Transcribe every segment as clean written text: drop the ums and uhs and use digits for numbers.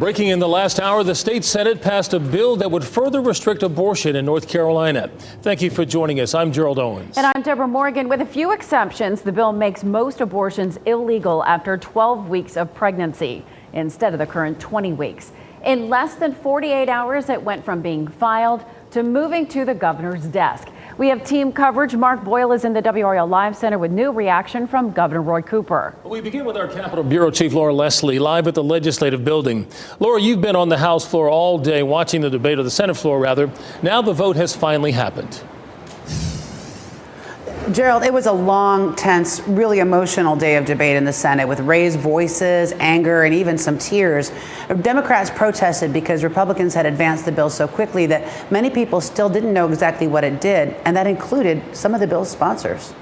Breaking in the last hour, the state Senate passed a bill that would further restrict abortion in North Carolina. Thank you for joining us. I'm Gerald Owens. And I'm Deborah Morgan. With a few exceptions, the bill makes most abortions illegal after 12 weeks of pregnancy instead of the current 20 weeks. In less than 48 hours, it went from being filed to moving to the governor's desk. We have team coverage. Mark Boyle is in the WRAL Live Center with new reaction from Governor Roy Cooper. We begin with our Capitol Bureau Chief Laura Leslie live at the Legislative Building. Laura, you've been on the House floor all day watching the debate, or the Senate floor rather. Now the vote has finally happened. Gerald, it was a long, tense, really emotional day of debate in the Senate with raised voices, anger, and even some tears. Democrats protested because Republicans had advanced the bill so quickly that many people still didn't know exactly what it did, and that included some of the bill's sponsors.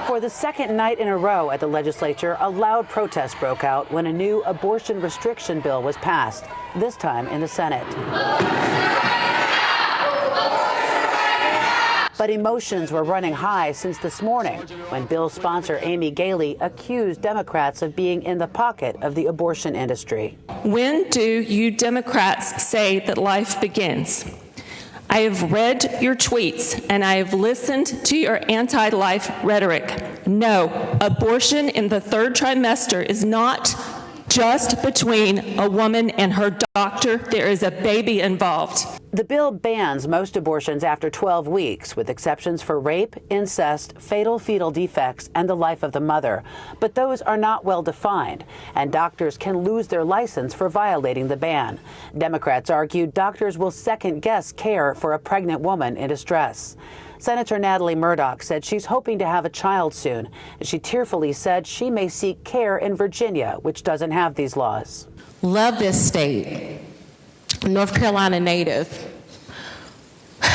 For the second night in a row at the legislature, a loud protest broke out when a new abortion restriction bill was passed, this time in the Senate. But emotions were running high since this morning when bill sponsor Amy Galey accused Democrats of being in the pocket of the abortion industry. When do you Democrats say that life begins? I have read your tweets and I have listened to your anti-life rhetoric. No, abortion in the third trimester is not just between a woman and her doctor. There is a baby involved. The bill bans most abortions after 12 weeks, with exceptions for rape, incest, fatal fetal defects, and the life of the mother. But those are not well defined, and doctors can lose their license for violating the ban. Democrats argued doctors will second-guess care for a pregnant woman in distress. Senator Natalie Murdoch said she's hoping to have a child soon. She tearfully said she may seek care in Virginia, which doesn't have these laws. Love this state. North Carolina native,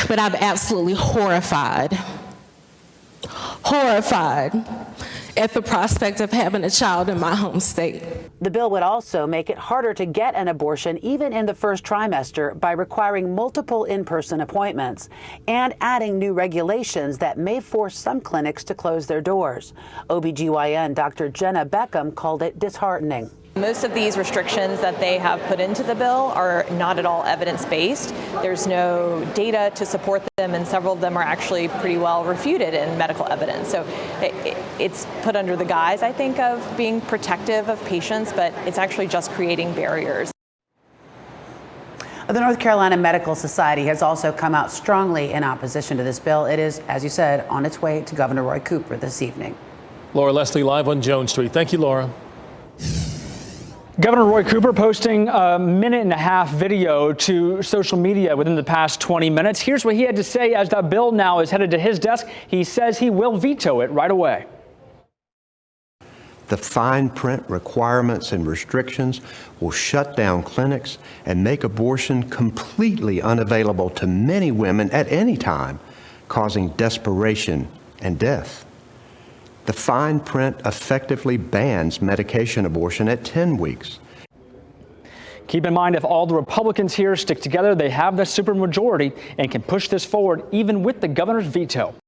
but I'm absolutely horrified at the prospect of having a child in my home state. The bill would also make it harder to get an abortion even in the first trimester by requiring multiple in-person appointments and adding new regulations that may force some clinics to close their doors. OBGYN Dr. Jenna Beckham called it disheartening. Most of these restrictions that they have put into the bill are not at all evidence-based. There's no data to support them, and several of them are actually pretty well refuted in medical evidence. So it's put under the guise, I think, of being protective of patients, but it's actually just creating barriers. The North Carolina Medical Society has also come out strongly in opposition to this bill. It is, as you said, on its way to Governor Roy Cooper this evening. Laura Leslie live on Jones Street. Thank you, Laura. Governor Roy Cooper posting a minute-and-a-half video to social media within the past 20 minutes. Here's what he had to say as that bill now is headed to his desk. He says he will veto it right away. The fine print requirements and restrictions will shut down clinics and make abortion completely unavailable to many women at any time, causing desperation and death. The fine print effectively bans medication abortion at 10 weeks. Keep in mind, if all the Republicans here stick together, they have the supermajority and can push this forward even with the governor's veto.